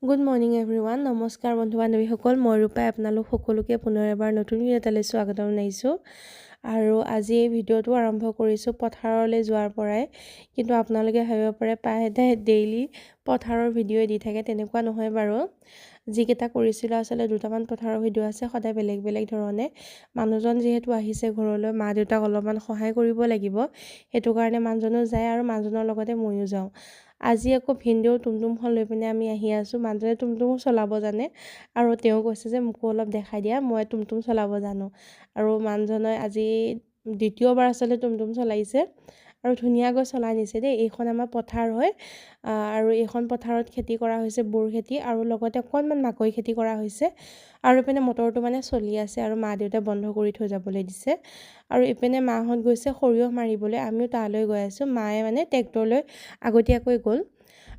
Good morning everyone. নমস্কাৰ বন্ধু বান্ধৱীসকল, মই ৰূপাই আপোনালোক সকলোকে পুনৰ এবাৰ নতুন ভিডিঅ' এটালৈ স্বাগতম জনাইছোঁ। আৰু আজি এই ভিডিঅ'টো আৰম্ভ কৰিছোঁ পথাৰলৈ যোৱাৰ পৰাই। কিন্তু আপোনালোকে ভাবিব পাৰে প্ৰায় ডেইলি পথাৰৰ ভিডিঅ' দি থাকে, তেনেকুৱা নহয় বাৰু। যিকেইটা কৰিছিলোঁ আচলতে দুটামান পথাৰৰ ভিডিঅ' আছে, সদায় বেলেগ বেলেগ ধৰণে। মানুহজন যিহেতু আহিছে ঘৰলৈ, মা দেউতাক অলপমান সহায় কৰিব লাগিব, সেইটো কাৰণে মানুহজনো যায় আৰু মানুহজনৰ লগতে ময়ো যাওঁ। আজি আকৌ ভিনদেউৰ টুমটুমখন লৈ পিনে আমি আহি আছোঁ। মানুহজনে টুমটুমো চলাব জানে আৰু তেওঁ কৈছে যে মোকো অলপ দেখাই দিয়া, মই টুমটুম চলাব জানো। আৰু মানুহজনে আজি দ্বিতীয়বাৰ আচলতে টুমটুম চলাইছে আৰু ধুনীয়াকৈ চলাই নিছে দেই। এইখন আমাৰ পথাৰ হয় আৰু এইখন পথাৰত খেতি কৰা হৈছে, বোৰ খেতি আৰু লগতে অকণমান মাকৈ খেতি কৰা হৈছে। আৰু ইপিনে মটৰটো মানে চলি আছে আৰু মা দেউতাই বন্ধ কৰি থৈ যাবলৈ দিছে। আৰু ইপিনে মাহঁত গৈছে সৰিয়হ মাৰিবলৈ, আমিও তালৈ গৈ আছোঁ। মায়ে মানে ট্ৰেক্টৰলৈ আগতীয়াকৈ গ'ল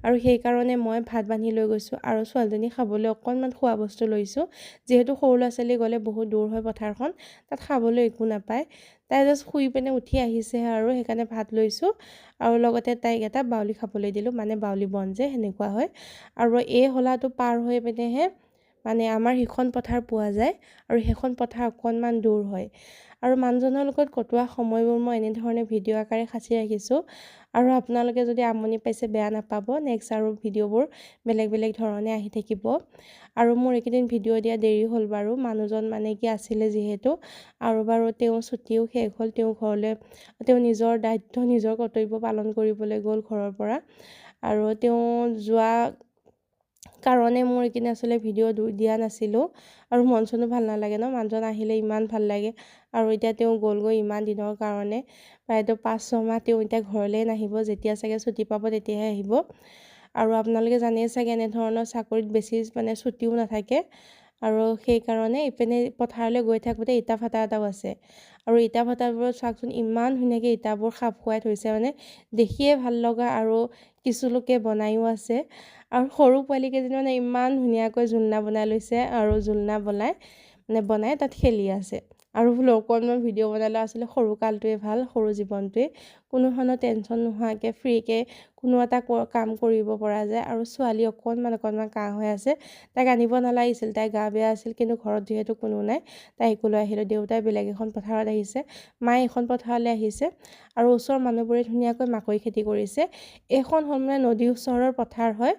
আৰু সেইকাৰণে মই ভাত বান্ধি লৈ গৈছোঁ আৰু ছোৱালীজনী খাবলৈ অকণমান খোৱা বস্তু লৈছোঁ। যিহেতু সৰু ল'ৰা ছোৱালী গ'লে বহুত দূৰ হয় পথাৰখন, তাত খাবলৈ একো নাপায়। তাই জাষ্ট শুই পিনে উঠি আহিছেহে আৰু সেইকাৰণে ভাত লৈছোঁ আৰু লগতে তাইক এটা বাউলি খাবলৈ দিলোঁ, মানে বাউলি বন যে সেনেকুৱা হয়। আৰু এই হলাটো পাৰ হৈ পিনেহে মানে আমাৰ সিখন পথাৰ পোৱা যায় আৰু সেইখন পথাৰ অকণমান দূৰ হয়। আৰু মানুহজনৰ লগত কটোৱা সময়বোৰ মই এনেধৰণে ভিডিঅ' আকাৰে সাঁচি ৰাখিছোঁ। আৰু আপোনালোকে যদি আমনি পাইছে বেয়া নাপাব, নেক্সট আৰু ভিডিঅ'বোৰ বেলেগ বেলেগ ধৰণে আহি থাকিব। আৰু মোৰ এইকেইদিন ভিডিঅ' দিয়া দেৰি হ'ল বাৰু, মানুহজন মানে কি আছিলে যিহেতু, আৰু বাৰু তেওঁ ছুটিও শেষ হ'ল, তেওঁ নিজৰ দায়িত্ব নিজৰ কৰ্তব্য পালন কৰিবলৈ গ'ল ঘৰৰ পৰা। আৰু তেওঁ যোৱা কাৰণে মোৰ এইখিনি আচলতে ভিডিঅ' দিয়া নাছিলোঁ আৰু মন চনো ভাল নালাগে ন, মানুহজন আহিলে ইমান ভাল লাগে। আৰু এতিয়া তেওঁ গ'লগৈ ইমান দিনৰ কাৰণে, প্ৰায়তো 5-6 মাহ তেওঁ এতিয়া ঘৰলৈ নাহিব, যেতিয়া চাগে ছুটি পাব তেতিয়াহে আহিব। আৰু আপোনালোকে জানেই চাগে এনেধৰণৰ চাকৰিত বেছি মানে ছুটিও নাথাকে। আৰু সেইকাৰণে ইপিনে পথাৰলৈ গৈ থাকোঁতে ইটা ভাটা এটাও আছে আৰু ইটা ভাটাবোৰত চাওকচোন ইমান ধুনীয়াকৈ ইটাবোৰ খাপ খুৱাই থৈছে, মানে দেখিয়ে ভাল লগা। আৰু কিছু লোকে বনায়ো আছে আৰু সৰু পোৱালি কেইজনীমানে ইমান ধুনীয়াকৈ জোলনা বনাই লৈছে আৰু জোলনা বনাই তাত খেলি আছে। আৰু বোলো অকণমান ভিডিঅ' বনালে আচলতে সৰু কালটোৱে ভাল, সৰু জীৱনটোৱে কোনো ধৰণৰ টেনশ্যন নোহোৱাকৈ ফ্ৰীকৈ কোনো এটা কাম কৰিব পৰা যায়। আৰু ছোৱালী অকণমান কাহ হৈ আছে, তাইক আনিব নালাগিছিল, তাইৰ গা বেয়া আছিল, কিন্তু ঘৰত যিহেতু কোনো নাই তাইকো লৈ আহিলোঁ। দেউতাই বেলেগ এখন পথাৰত আহিছে, মায়ে এখন পথাৰলৈ আহিছে আৰু ওচৰৰ মানুহবোৰে ধুনীয়াকৈ মাকৈ খেতি কৰিছে। এইখন হ'ল মানে নদীৰ ওচৰৰ পথাৰ হয়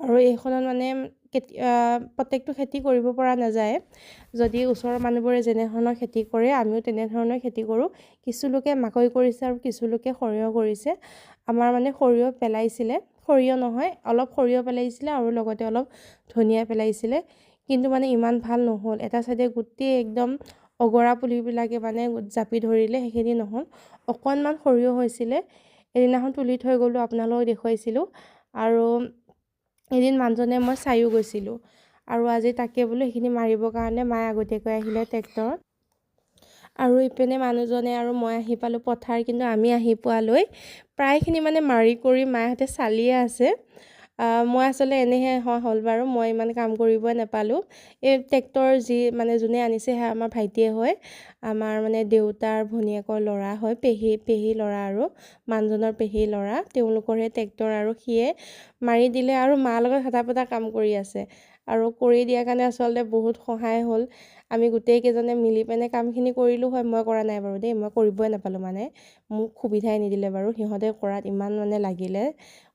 আৰু এইখনত মানে প্ৰত্যেকটো খেতি কৰিব পৰা নাযায়। যদি ওচৰৰ মানুহবোৰে যেনেধৰণৰ খেতি কৰে আমিও তেনেধৰণৰ খেতি কৰোঁ। কিছু লোকে মাকৈ কৰিছে আৰু কিছু লোকে সৰিয়হ কৰিছে। আমাৰ মানে সৰিয়হ পেলাইছিলে, সৰিয়হ নহয় অলপ সৰিয়হ পেলাইছিলে আৰু লগতে অলপ ধনিয়া পেলাইছিলে, কিন্তু মানে ইমান ভাল নহ'ল। এটা চাইডে গোটেই একদম অগৰা পুলিবিলাকে মানে জাপি ধৰিলে, সেইখিনি নহ'ল। অকণমান সৰিয়হ হৈছিলে, এদিনাখন তুলি থৈ গ'লোঁ, আপোনালোকক দেখুৱাইছিলোঁ। আৰু এদিন মানুহজনে মই চায়ো গৈছিলোঁ আৰু আজি তাকে বোলো সেইখিনি মাৰিবৰ কাৰণে মায়ে আগতীয়াকৈ আহিলে ট্ৰেক্টৰত। আৰু ইপিনে মানুহজনে আৰু মই আহি পালোঁ পথাৰ, কিন্তু আমি আহি পোৱালৈ প্ৰায়খিনি মানে মাৰি কৰি মাহঁতে চালিয়ে আছে। মই আচলতে এনেহে হ'ল বাৰু, মই ইমান কাম কৰিবই নাপালোঁ। এই ট্ৰেক্টৰ যোনে আনিছে সেয়া আমাৰ ভাইটিয়ে হয়, আমাৰ মানে দেউতাৰ ভনীয়েকৰ ল'ৰা হয়, পেহী ল'ৰা আৰু মানুহজনৰ পেহী ল'ৰা, তেওঁলোকৰহে ট্ৰেক্টৰ। আৰু সিয়ে মাৰি দিলে আৰু মাৰ লগত হাতা পতা কাম কৰি আছে। আৰু কৰি দিয়াৰ কাৰণে আচলতে বহুত সহায় হ'ল। আমি গোটেইকেইজনে মিলি পিনে কামখিনি কৰিলোঁ হয়। মই কৰা নাই বাৰু দেই, মই কৰিবই নাপালোঁ, মানে মোক সুবিধাই নিদিলে বাৰু। সিহঁতে কৰাত ইমান মানে লাগিলে,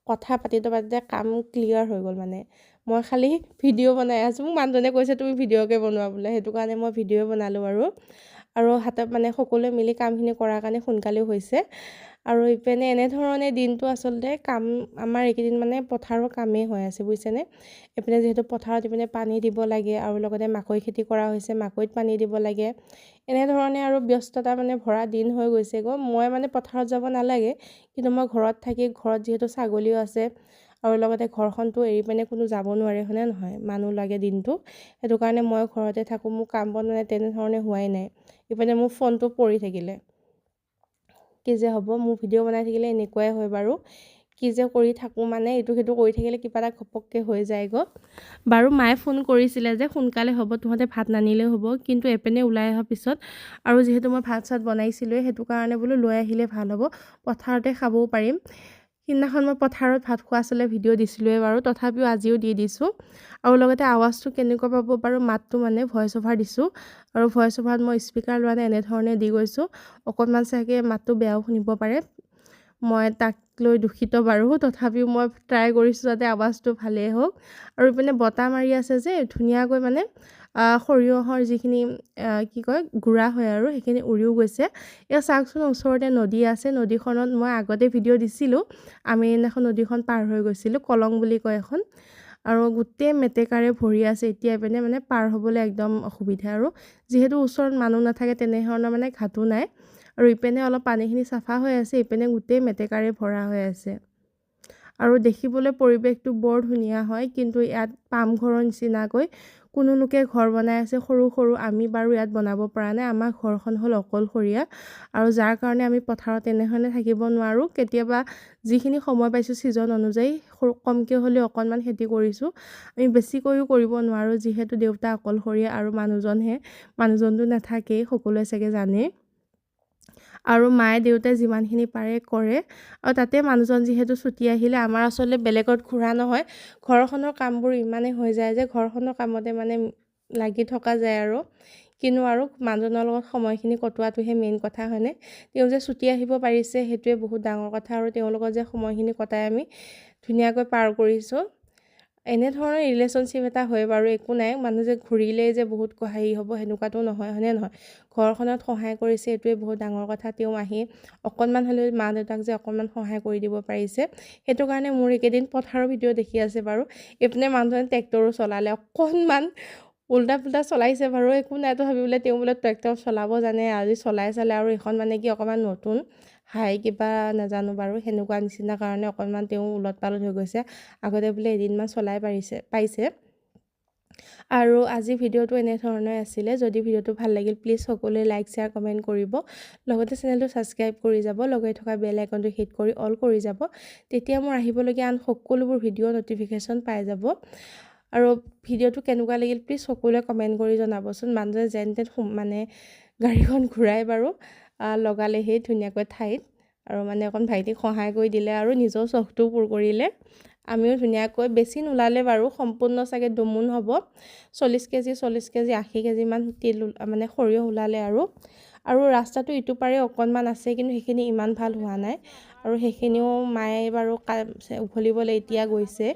কথা পাতিতে কাম ক্লিয়াৰ হৈ গ'ল। মানে মই খালি ভিডিঅ' বনাই আছোঁ, মোক মানুহজনে কৈছে তুমি ভিডিঅ'কে বনোৱা বোলে, সেইটো কাৰণে মই ভিডিঅ' বনালোঁ আৰু হাতত মানে সকলোৱে মিলি কামখিনি কৰাৰ কাৰণে সোনকালেও হৈছে। আৰু ইপিনে এনেধৰণে দিনটো আচলতে কাম আমাৰ এইকেইদিন মানে পথাৰৰ কামেই হৈ আছে, বুজিছেনে। এইপিনে যিহেতু পথাৰত ইপিনে পানী দিব লাগে আৰু লগতে মাকৈ খেতি কৰা হৈছে, মাকৈত পানী দিব লাগে। এনেধৰণে আৰু ব্যস্ততা মানে ভৰা দিন হৈ গৈছেগৈ। মই মানে পথাৰত যাব নালাগে, কিন্তু মই ঘৰত থাকি, ঘৰত যিহেতু ছাগলীও আছে আৰু লগতে ঘৰখনতো এৰি পিনে কোনো যাব নোৱাৰে, হয়নে নহয়, মানুহ লাগে দিনটো। সেইটো কাৰণে মই ঘৰতে থাকোঁ, মোৰ কাম বন মানে তেনেধৰণে হোৱাই নাই। ইপিনে মোৰ ফোনটো পৰি থাকিলে কি যে হ'ব, মোৰ ভিডিঅ' বনাই থাকিলে এনেকুৱাই হয় বাৰু। কি যে কৰি থাকোঁ, মানে ইটো সিটো কৰি থাকিলে কিবা এটা ঘপককৈ হৈ যায়গৈ বাৰু। মায়ে ফোন কৰিছিলে যে সোনকালে হ'ব, তহঁতে ভাত নানিলেও হ'ব, কিন্তু এপিনে ওলাই অহাৰ পিছত আৰু যিহেতু মই ভাত চাত বনাইছিলোঁৱে, সেইটো কাৰণে বোলো লৈ আহিলে ভাল হ'ব, পথাৰতে খাবও পাৰিম। সিদিনাখন মই পথাৰত ভাত খোৱা আচলতে ভিডিঅ' দিছিলোঁৱে বাৰু, তথাপিও আজিও দি দিছোঁ। আৰু লগতে আৱাজটো কেনেকুৱা পাব বাৰু, মাতটো মানে ভইচ অভাৰ দিছোঁ। আৰু ভইচ অভাৰত মই স্পীকাৰ লোৱা নাই, এনেধৰণে দি গৈছোঁ। অকণমান চাগে মাতটো বেয়াও শুনিব পাৰে, মই তাক লৈ দুখিত বাৰু। তথাপিও মই ট্ৰাই কৰিছোঁ যাতে আৱাজটো ভালেই হওক। আৰু ইপিনে বতাহ মাৰি আছে যে ধুনীয়াকৈ মানে সৰিয়হৰ যিখিনি কি কয় গুড়া হয় আৰু সেইখিনি উৰিও গৈছে। এয়া চাওকচোন, ওচৰতে নদী আছে, নদীখনত মই আগতে ভিডিঅ' দিছিলোঁ। আমি সেইদিনাখন নদীখন পাৰ হৈ গৈছিলোঁ, কলং বুলি কয় এখন। আৰু গোটেই মেটেকাৰে ভৰি আছে। এতিয়া পিনে মানে পাৰ হ'বলৈ একদম অসুবিধা, আৰু যিহেতু ওচৰত মানুহ নাথাকে তেনেধৰণৰ মানে ঘাটো নাই। আৰু ইপিনে অলপ পানীখিনি চাফা হৈ আছে, ইপিনে গোটেই মেটেকাৰে ভৰা হৈ আছে। আৰু দেখিবলৈ পৰিৱেশটো বৰ ধুনীয়া হয়, কিন্তু ইয়াত পামঘৰৰ নিচিনাকৈ কোনো লোকে ঘৰ বনাই আছে সৰু সৰু। আমি বাৰু ইয়াত বনাব পৰা নাই, আমাৰ ঘৰখন হ'ল অকলশৰীয়া, আৰু যাৰ কাৰণে আমি পথাৰত তেনেধৰণে থাকিব নোৱাৰোঁ। কেতিয়াবা যিখিনি সময় পাইছোঁ ছিজন অনুযায়ী কমকৈ হ'লেও অকণমান খেতি কৰিছোঁ। আমি বেছিকৈও কৰিব নোৱাৰোঁ, যিহেতু দেউতা অকলশৰীয়া আৰু মানুহজনটো নাথাকেই, সকলোৱে চাগে জানেই। আৰু মায়ে দেউতাই যিমানখিনি পাৰে কৰে। আৰু তাতে মানুহজন যিহেতু ছুটি আহিলে, আমাৰ আচলতে বেলেগত ঘূৰা নহয়, ঘৰখনৰ কামবোৰ ইমানেই হৈ যায় যে ঘৰখনৰ কামতে মানে লাগি থকা যায়। আৰু কিনো আৰু মানুহজনৰ লগত সময়খিনি কটোৱাটোহে মেইন কথা, হয়নে? তেওঁ যে ছুটি আহিব পাৰিছে সেইটোৱে বহুত ডাঙৰ কথা, আৰু তেওঁৰ লগত যে সময়খিনি কটাই আমি ধুনীয়াকৈ পাৰ কৰিছোঁ। এনেধৰণৰ ৰিলেশ্যনশ্বিপ এটা হয় বাৰু, একো নাই। মানুহ যে ঘূৰিলেই যে বহুত হেৰি হ'ব সেনেকুৱাটো নহয়, হয়নে নহয়? ঘৰখনত সহায় কৰিছে এইটোৱে বহুত ডাঙৰ কথা। তেওঁ আহি অকণমান হ'লেও মা দেউতাক যে অকণমান সহায় কৰি দিব পাৰিছে, সেইটো কাৰণে মোৰ এইকেইদিন পথাৰৰ ভিডিঅ' দেখি আছে বাৰু। এইপিনে মানুহজনে ট্ৰেক্টৰো চলালে, অকণমান উল্টা পুল্টা চলাইছে বাৰু, একো নাই। তথাপিও তেওঁ বোলে ট্ৰেক্টৰ চলাব জানে, আজি চলাই চালে। আৰু এইখন মানে কি অকণমান নতুন কিবা নাজানো বাৰু, সেনেকুৱা নিচিনা কাৰণে অকণমান তেওঁ উলট পালট হৈ গৈছে। আগতে বোলে এদিনমান চলাই পাইছে। আৰু আজি ভিডিঅ'টো এনেধৰণে আছিলে। যদি ভিডিঅ'টো ভাল লাগিল প্লিজ সকলোৱে লাইক শ্বেয়াৰ কমেণ্ট কৰিব, লগতে চেনেলটো ছাবস্ক্ৰাইব কৰি যাব, লগতে থকা বেল আইকনটো হিট কৰি অল কৰি যাব। তেতিয়া মোৰ আহিবলগীয়া আন সকলোবোৰ ভিডিঅ' নটিফিকেশ্যন পাই যাব। আৰু ভিডিঅ'টো কেনেকুৱা লাগিল প্লিজ সকলোৱে কমেণ্ট কৰি জনাবচোন। মানুহজনে যেন তেন মানে গাড়ীখন ঘূৰাই বাৰু লগালেহি ধুনীয়াকৈ ঠাইত, আৰু মানে অকণ ভাইটিক সহায় কৰি দিলে আৰু নিজৰ চখটোও পূৰ কৰিলে। আমিও ধুনীয়াকৈ, বেছি নোলালে বাৰু, সম্পূৰ্ণ চাগে দুমোন হ'ব, 40 কেজি 80 কেজিমান তিল মানে সৰিয়হ ওলালে। আৰু ৰাস্তাটো ইটো পাৰে অকণমান আছে, কিন্তু সেইখিনি ইমান ভাল হোৱা নাই। আৰু সেইখিনিও মায়ে বাৰু উঘলিবলৈ এতিয়া গৈছে।